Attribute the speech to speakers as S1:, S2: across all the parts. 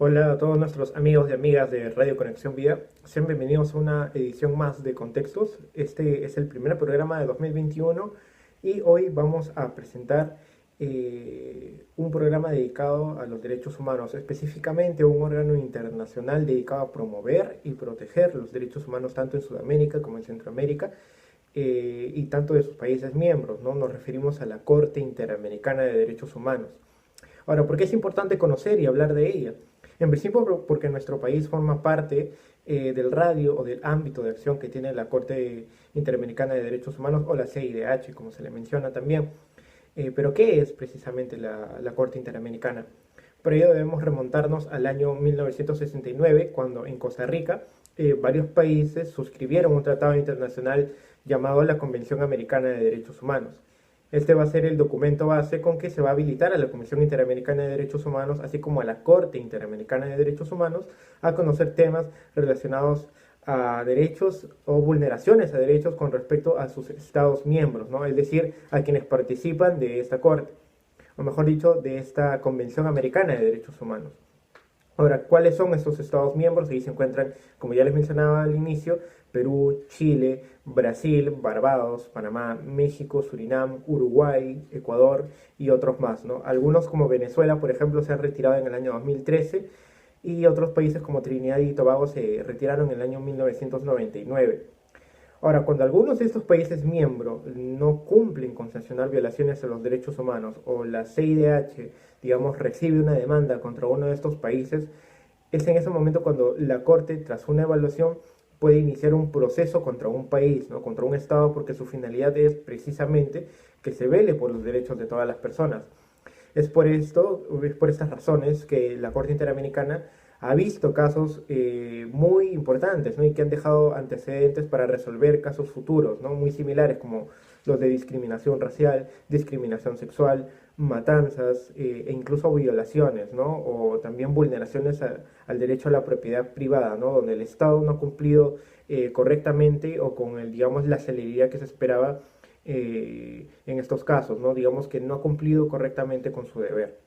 S1: Hola a todos nuestros amigos y amigas de Radio Conexión Vida. Sean bienvenidos a una edición más de Contextos. Este es el primer programa de 2021 y hoy vamos a presentar un programa dedicado a los derechos humanos, específicamente un órgano internacional dedicado a promover y proteger los derechos humanos tanto en Sudamérica como en Centroamérica y tanto de sus países miembros, ¿no? Nos referimos a la Corte Interamericana de Derechos Humanos. Ahora, ¿por qué es importante conocer y hablar de ella? En principio porque nuestro país forma parte del radio o del ámbito de acción que tiene la Corte Interamericana de Derechos Humanos o la CIDH, como se le menciona también. Pero ¿qué es precisamente la Corte Interamericana? Por ello debemos remontarnos al año 1969, cuando en Costa Rica varios países suscribieron un tratado internacional llamado la Convención Americana de Derechos Humanos. Este va a ser el documento base con que se va a habilitar a la Comisión Interamericana de Derechos Humanos, así como a la Corte Interamericana de Derechos Humanos, a conocer temas relacionados a derechos o vulneraciones a derechos con respecto a sus estados miembros, ¿no? Es decir, a quienes participan de esta Corte, o mejor dicho, de esta Convención Americana de Derechos Humanos. Ahora, ¿cuáles son estos Estados miembros? Ahí se encuentran, como ya les mencionaba al inicio, Perú, Chile, Brasil, Barbados, Panamá, México, Surinam, Uruguay, Ecuador y otros más, ¿no? Algunos como Venezuela, por ejemplo, se han retirado en el año 2013 y otros países como Trinidad y Tobago se retiraron en el año 1999. Ahora, cuando algunos de estos países miembros no cumplen con sancionar violaciones a los derechos humanos o la CIDH, digamos, recibe una demanda contra uno de estos países, es en ese momento cuando la Corte, tras una evaluación, puede iniciar un proceso contra un país, ¿no? Contra un Estado, porque su finalidad es precisamente que se vele por los derechos de todas las personas. Es por estas razones que la Corte Interamericana ha visto casos muy importantes, ¿no? Y que han dejado antecedentes para resolver casos futuros, ¿no? Muy similares como los de discriminación racial, discriminación sexual, matanzas e incluso violaciones, ¿no? O también vulneraciones al derecho a la propiedad privada, ¿no? Donde el Estado no ha cumplido correctamente o con el, digamos, la celeridad que se esperaba en estos casos, ¿no? Digamos que no ha cumplido correctamente con su deber.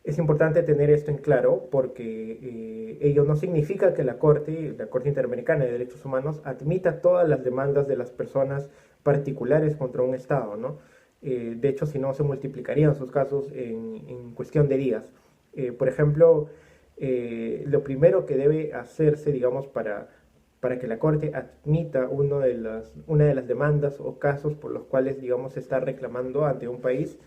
S1: Es importante tener esto en claro porque ello no significa que la Corte Interamericana de Derechos Humanos, admita todas las demandas de las personas particulares contra un Estado, ¿no? De hecho, si no, se multiplicarían sus casos en cuestión de días. Por ejemplo, lo primero que debe hacerse, digamos, para que la Corte admita una de las demandas o casos por los cuales, digamos, se está reclamando ante un país,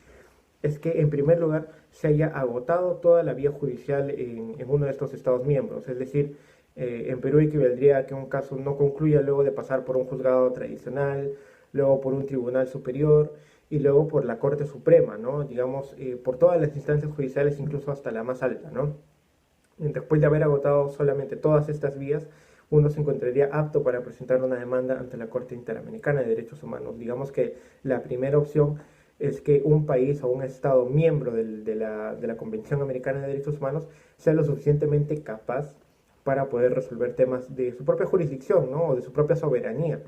S1: es que en primer lugar se haya agotado toda la vía judicial en uno de estos Estados miembros. Es decir, en Perú equivaldría a que un caso no concluya luego de pasar por un juzgado tradicional, luego por un tribunal superior y luego por la Corte Suprema, ¿no? Digamos, por todas las instancias judiciales, incluso hasta la más alta, ¿no? Después de haber agotado solamente todas estas vías, uno se encontraría apto para presentar una demanda ante la Corte Interamericana de Derechos Humanos. Digamos que la primera opción es que un país o un Estado miembro de la Convención Americana de Derechos Humanos sea lo suficientemente capaz para poder resolver temas de su propia jurisdicción, ¿no? O de su propia soberanía.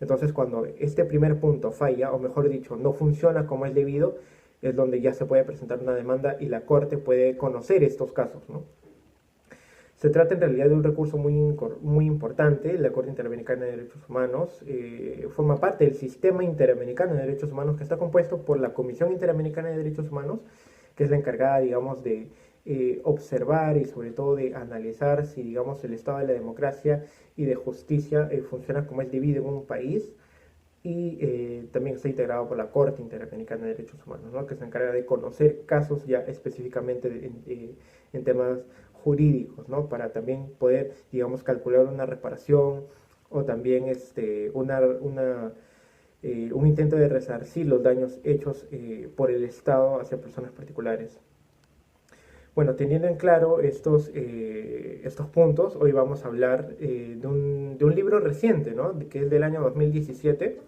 S1: Entonces, cuando este primer punto falla, o mejor dicho, no funciona como es debido, es donde ya se puede presentar una demanda y la Corte puede conocer estos casos, ¿no? Se trata en realidad de un recurso muy importante. La Corte Interamericana de Derechos Humanos forma parte del sistema interamericano de derechos humanos que está compuesto por la Comisión Interamericana de Derechos Humanos, que es la encargada, digamos, de observar y sobre todo de analizar si, digamos, el estado de la democracia y de justicia funciona como es debido en un país, y también está integrado por la Corte Interamericana de Derechos Humanos, ¿no? Que se encarga de conocer casos ya específicamente en temas jurídicos, ¿no? Para también poder, digamos, calcular una reparación o también un intento de resarcir los daños hechos por el Estado hacia personas particulares. Bueno, teniendo en claro estos puntos, hoy vamos a hablar de un libro reciente, ¿no? Que es del año 2017,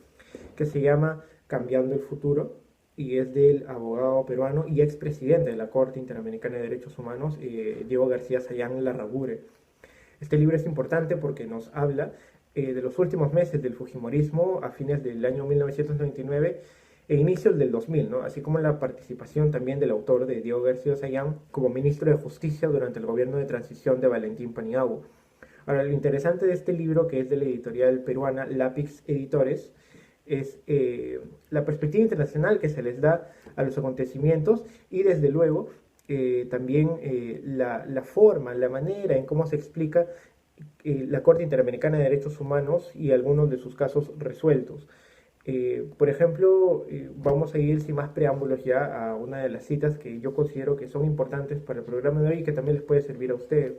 S1: que se llama Cambiando el Futuro, y es del abogado peruano y expresidente de la Corte Interamericana de Derechos Humanos, Diego García Sayán Larrabure. Este libro es importante porque nos habla de los últimos meses del Fujimorismo a fines del año 1999 e inicios del 2000, ¿no? Así como la participación también del autor de Diego García Sayán como ministro de Justicia durante el gobierno de transición de Valentín Paniagua. Ahora, lo interesante de este libro, que es de la editorial peruana Lápiz Editores, es la perspectiva internacional que se les da a los acontecimientos y desde luego también la forma, la manera en cómo se explica la Corte Interamericana de Derechos Humanos y algunos de sus casos resueltos. Por ejemplo, vamos a ir sin más preámbulos ya a una de las citas que yo considero que son importantes para el programa de hoy y que también les puede servir a ustedes.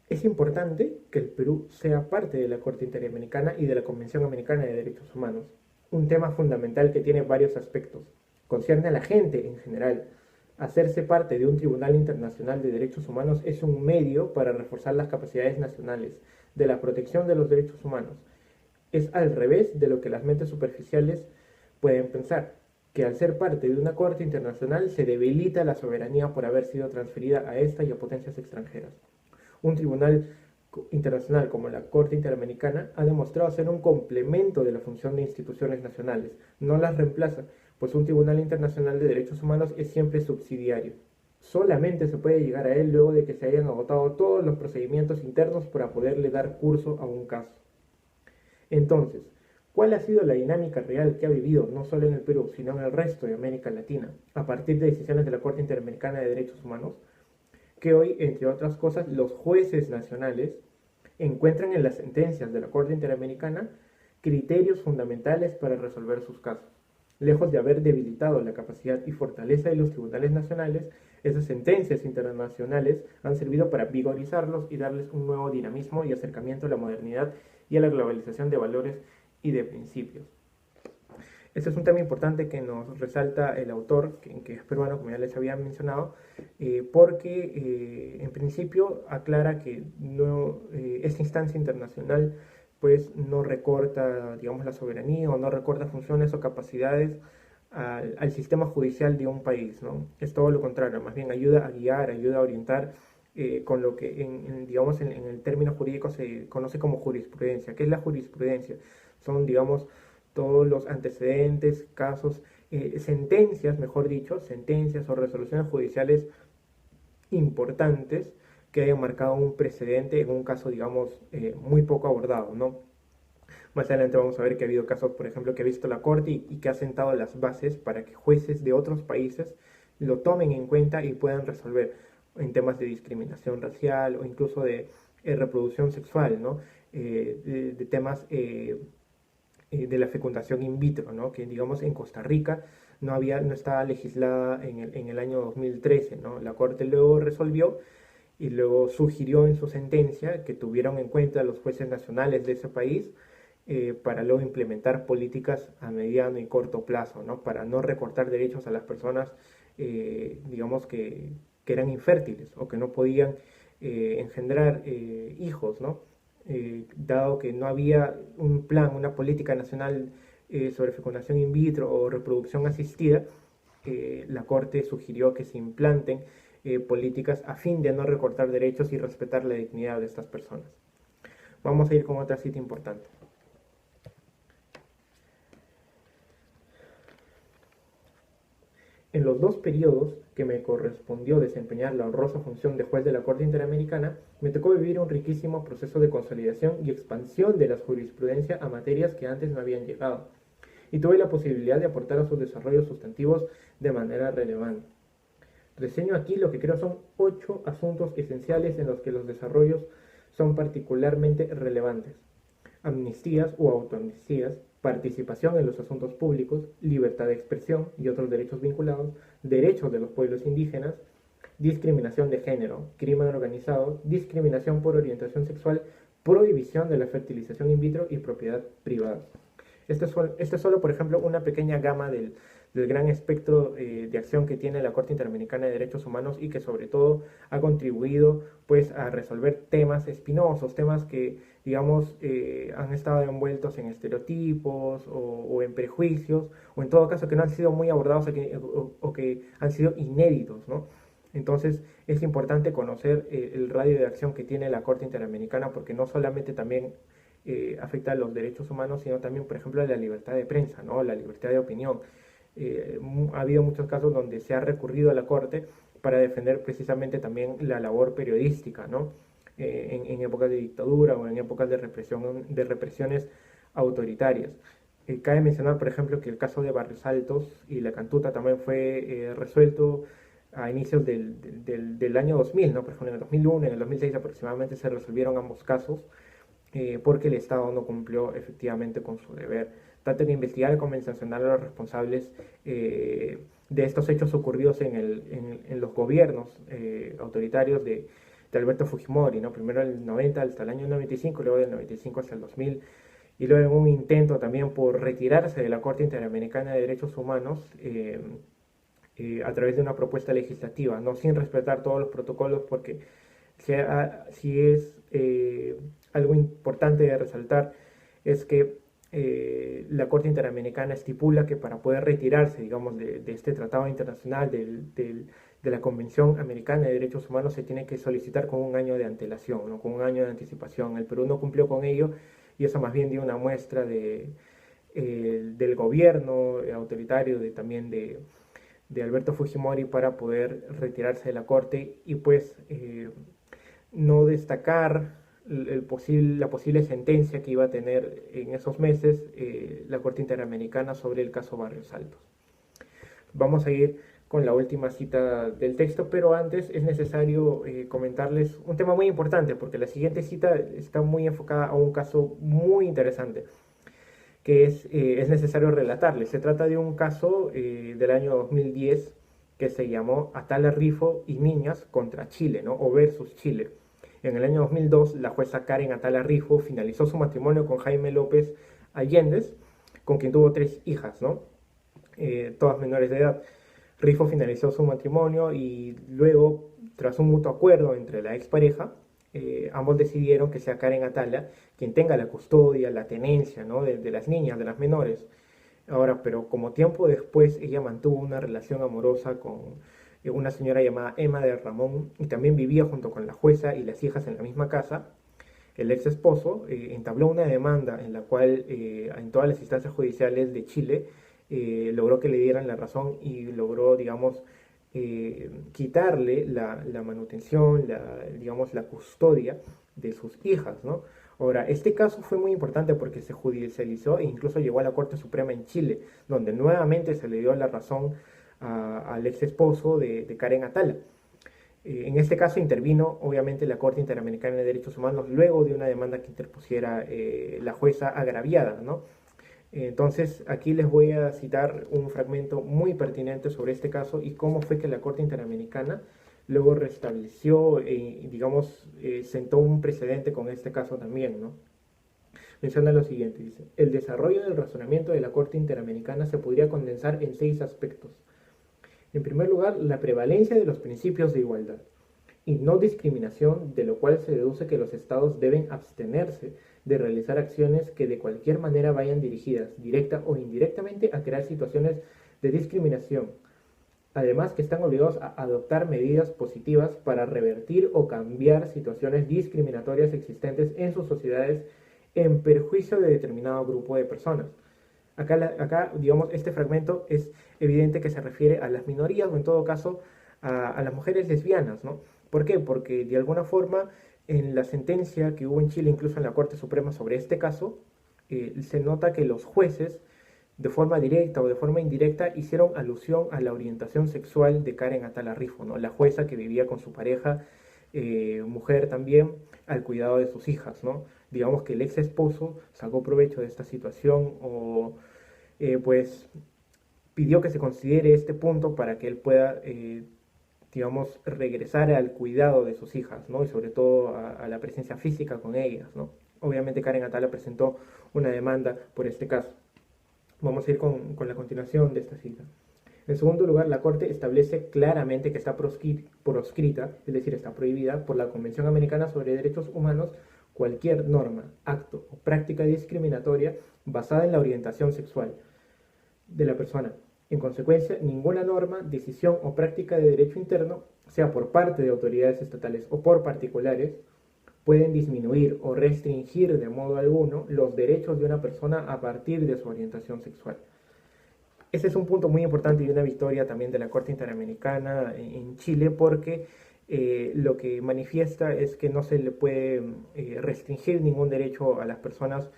S1: Es importante que el Perú sea parte de la Corte Interamericana y de la Convención Americana de Derechos Humanos, un tema fundamental que tiene varios aspectos. Concierne a la gente en general. Hacerse parte de un Tribunal Internacional de Derechos Humanos es un medio para reforzar las capacidades nacionales de la protección de los derechos humanos. Es al revés de lo que las mentes superficiales pueden pensar, que al ser parte de una Corte Internacional se debilita la soberanía por haber sido transferida a esta y a potencias extranjeras. Un tribunal internacional como la Corte Interamericana ha demostrado ser un complemento de la función de instituciones nacionales, no las reemplaza, pues un tribunal internacional de derechos humanos es siempre subsidiario. Solamente se puede llegar a él luego de que se hayan agotado todos los procedimientos internos para poderle dar curso a un caso. Entonces, ¿cuál ha sido la dinámica real que ha vivido no solo en el Perú, sino en el resto de América Latina, a partir de decisiones de la Corte Interamericana de Derechos Humanos? Que hoy, entre otras cosas, los jueces nacionales encuentran en las sentencias de la Corte Interamericana criterios fundamentales para resolver sus casos. Lejos de haber debilitado la capacidad y fortaleza de los tribunales nacionales, esas sentencias internacionales han servido para vigorizarlos y darles un nuevo dinamismo y acercamiento a la modernidad y a la globalización de valores y de principios. Este es un tema importante que nos resalta el autor, que es peruano, como ya les había mencionado, porque en principio aclara que no, esta instancia internacional pues no recorta, digamos, la soberanía o no recorta funciones o capacidades al sistema judicial de un país, ¿no? Es todo lo contrario, más bien ayuda a guiar, ayuda a orientar con lo que digamos, en el término jurídico se conoce como jurisprudencia. ¿Qué es la jurisprudencia? Son, digamos, todos los antecedentes, casos, sentencias, mejor dicho, sentencias o resoluciones judiciales importantes que hayan marcado un precedente en un caso, digamos, muy poco abordado, ¿no? Más adelante vamos a ver que ha habido casos, por ejemplo, que ha visto la Corte y que ha sentado las bases para que jueces de otros países lo tomen en cuenta y puedan resolver en temas de discriminación racial o incluso de reproducción sexual, ¿no? De temas de la fecundación in vitro, ¿no? Que digamos en Costa Rica no estaba legislada en el año 2013, ¿no? La Corte luego resolvió y luego sugirió en su sentencia que tuvieron en cuenta los jueces nacionales de ese país para luego implementar políticas a mediano y corto plazo, ¿no? Para no recortar derechos a las personas, digamos, que eran infértiles o que no podían engendrar hijos, ¿no? Dado que no había un plan, una política nacional sobre fecundación in vitro o reproducción asistida, la Corte sugirió que se implanten políticas a fin de no recortar derechos y respetar la dignidad de estas personas. Vamos a ir con otra cita importante. En los 2 periodos que me correspondió desempeñar la honrosa función de juez de la Corte Interamericana, me tocó vivir un riquísimo proceso de consolidación y expansión de la jurisprudencia a materias que antes no habían llegado, y tuve la posibilidad de aportar a sus desarrollos sustantivos de manera relevante. Reseño aquí lo que creo son 8 asuntos esenciales en los que los desarrollos son particularmente relevantes: amnistías o autoamnistías, participación en los asuntos públicos, libertad de expresión y otros derechos vinculados, derechos de los pueblos indígenas, discriminación de género, crimen organizado, discriminación por orientación sexual, prohibición de la fertilización in vitro y propiedad privada. Este es solo, por ejemplo, una pequeña gama del gran espectro de acción que tiene la Corte Interamericana de Derechos Humanos y que sobre todo ha contribuido pues a resolver temas espinosos, temas que digamos han estado envueltos en estereotipos o en prejuicios o en todo caso que no han sido muy abordados o que han sido inéditos, ¿no? Entonces es importante conocer el radio de acción que tiene la Corte Interamericana porque no solamente también afecta a los derechos humanos, sino también, por ejemplo, a la libertad de prensa, ¿no? La libertad de opinión. Ha habido muchos casos donde se ha recurrido a la Corte para defender precisamente también la labor periodística, ¿no? En épocas de dictadura o en épocas de represión, de represiones autoritarias. Cabe mencionar, por ejemplo, que el caso de Barrios Altos y La Cantuta también fue resuelto a inicios del año 2000, ¿no? Por ejemplo, en el 2001, en el 2006 aproximadamente se resolvieron ambos casos porque el Estado no cumplió efectivamente con su deber, tanto en investigar como en sancionar a los responsables de estos hechos ocurridos en los gobiernos autoritarios de Alberto Fujimori, ¿no? Primero el 90 hasta el año 95, luego del 95 hasta el 2000, y luego en un intento también por retirarse de la Corte Interamericana de Derechos Humanos a través de una propuesta legislativa, no sin respetar todos los protocolos, porque si es algo importante de resaltar es que la Corte Interamericana estipula que para poder retirarse, digamos, de este tratado internacional, de la Convención Americana de Derechos Humanos, se tiene que solicitar con un año de antelación, ¿no? Con un año de anticipación. El Perú no cumplió con ello y eso más bien dio una muestra del gobierno autoritario, también de Alberto Fujimori, para poder retirarse de la Corte y pues no destacar la posible sentencia que iba a tener en esos meses la Corte Interamericana sobre el caso Barrios Altos. Vamos a ir con la última cita del texto, pero antes es necesario comentarles un tema muy importante, porque la siguiente cita está muy enfocada a un caso muy interesante que es necesario relatarles. Se trata de un caso del año 2010 que se llamó Atala Rifo y Niñas contra Chile, ¿no? O versus Chile. En el año 2002, la jueza Karen Atala Rifo finalizó su matrimonio con Jaime López Allendez, con quien tuvo 3 hijas, ¿no? Todas menores de edad. Rifo finalizó su matrimonio y luego, tras un mutuo acuerdo entre la expareja, ambos decidieron que sea Karen Atala quien tenga la custodia, la tenencia, ¿no? de las niñas, de las menores. Ahora, pero como tiempo después ella mantuvo una relación amorosa con una señora llamada Emma de Ramón y también vivía junto con la jueza y las hijas en la misma casa, el ex esposo entabló una demanda en la cual en todas las instancias judiciales de Chile logró que le dieran la razón y logró, digamos, quitarle la manutención, digamos, la custodia de sus hijas, ¿no? Ahora, este caso fue muy importante porque se judicializó e incluso llegó a la Corte Suprema en Chile, donde nuevamente se le dio la razón al ex esposo de Karen Atala. En este caso intervino, obviamente, la Corte Interamericana de Derechos Humanos luego de una demanda que interpusiera la jueza agraviada, ¿no? Entonces, aquí les voy a citar un fragmento muy pertinente sobre este caso y cómo fue que la Corte Interamericana luego restableció, digamos, sentó un precedente con este caso también, ¿no? Menciona lo siguiente, dice: el desarrollo del razonamiento de la Corte Interamericana se podría condensar en 6 aspectos. En primer lugar, la prevalencia de los principios de igualdad y no discriminación, de lo cual se deduce que los estados deben abstenerse de realizar acciones que de cualquier manera vayan dirigidas, directa o indirectamente, a crear situaciones de discriminación. Además, que están obligados a adoptar medidas positivas para revertir o cambiar situaciones discriminatorias existentes en sus sociedades en perjuicio de determinado grupo de personas. Acá, digamos, este fragmento es evidente que se refiere a las minorías o en todo caso a las mujeres lesbianas, ¿no? ¿Por qué? Porque de alguna forma en la sentencia que hubo en Chile, incluso en la Corte Suprema sobre este caso, se nota que los jueces, de forma directa o de forma indirecta, hicieron alusión a la orientación sexual de Karen Atala Rifo, ¿no? La jueza que vivía con su pareja, mujer también, al cuidado de sus hijas, ¿no? Digamos que el ex esposo sacó provecho de esta situación o pues pidió que se considere este punto para que él pueda, digamos, regresar al cuidado de sus hijas, ¿no? Y sobre todo a la presencia física con ellas, ¿no? Obviamente Karen Atala presentó una demanda por este caso. Vamos a ir con la continuación de esta cita. En segundo lugar, la Corte establece claramente que está proscrita, es decir, está prohibida por la Convención Americana sobre Derechos Humanos cualquier norma, acto o práctica discriminatoria basada en la orientación sexual de la persona. En consecuencia, ninguna norma, decisión o práctica de derecho interno, sea por parte de autoridades estatales o por particulares, pueden disminuir o restringir de modo alguno los derechos de una persona a partir de su orientación sexual. Ese es un punto muy importante y una victoria también de la Corte Interamericana en Chile, porque lo que manifiesta es que no se le puede restringir ningún derecho a las personas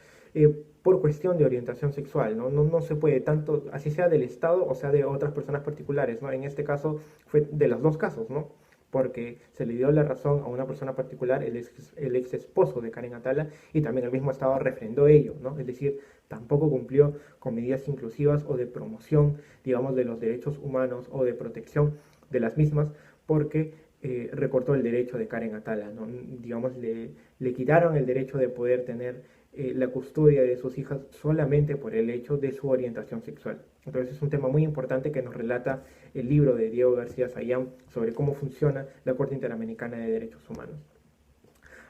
S1: por cuestión de orientación sexual, ¿no? No se puede, tanto así sea del Estado o sea de otras personas particulares, ¿no? En este caso fue de los dos casos, ¿no? Porque se le dio la razón a una persona particular, el ex esposo de Karen Atala, y también el mismo Estado refrendó ello, ¿no? Es decir, tampoco cumplió con medidas inclusivas o de promoción, digamos, de los derechos humanos o de protección de las mismas, porque recortó el derecho de Karen Atala, ¿no? Digamos, le quitaron el derecho de poder tener la custodia de sus hijas solamente por el hecho de su orientación sexual. Entonces es un tema muy importante que nos relata el libro de Diego García Sayán sobre cómo funciona la Corte Interamericana de Derechos Humanos.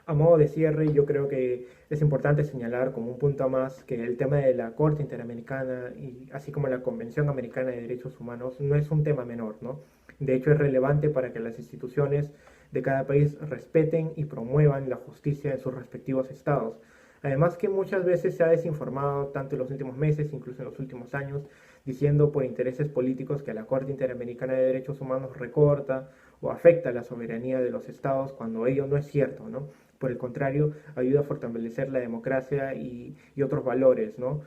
S1: A modo de cierre, yo creo que es importante señalar como un punto más que el tema de la Corte Interamericana y así como la Convención Americana de Derechos Humanos no es un tema menor, ¿no? De hecho, es relevante para que las instituciones de cada país respeten y promuevan la justicia en sus respectivos estados. Además que muchas veces se ha desinformado, tanto en los últimos meses, incluso en los últimos años, diciendo por intereses políticos que la Corte Interamericana de Derechos Humanos recorta o afecta la soberanía de los estados, cuando ello no es cierto, ¿no? Por el contrario, ayuda a fortalecer la democracia y otros valores, ¿no?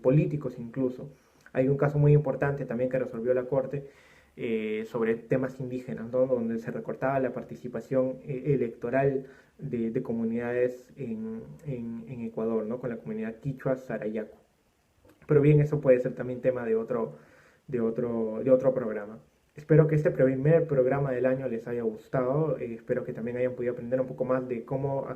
S1: Políticos incluso. Hay un caso muy importante también que resolvió la Corte sobre temas indígenas, ¿no? Donde se recortaba la participación electoral de comunidades en Ecuador, ¿no? Con la comunidad quichua Sarayaco. Pero bien, eso puede ser también tema de otro programa. Espero que este primer programa del año les haya gustado. Espero que también hayan podido aprender un poco más de cómo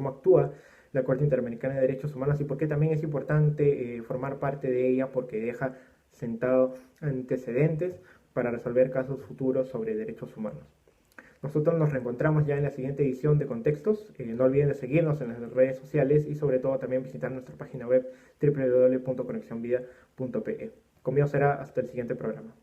S1: actúa la Corte Interamericana de Derechos Humanos y por qué también es importante formar parte de ella, porque deja sentado antecedentes para resolver casos futuros sobre derechos humanos. Nosotros nos reencontramos ya en la siguiente edición de Contextos. No olviden de seguirnos en las redes sociales y sobre todo también visitar nuestra página web www.conexionvida.pe. Conmigo será hasta el siguiente programa.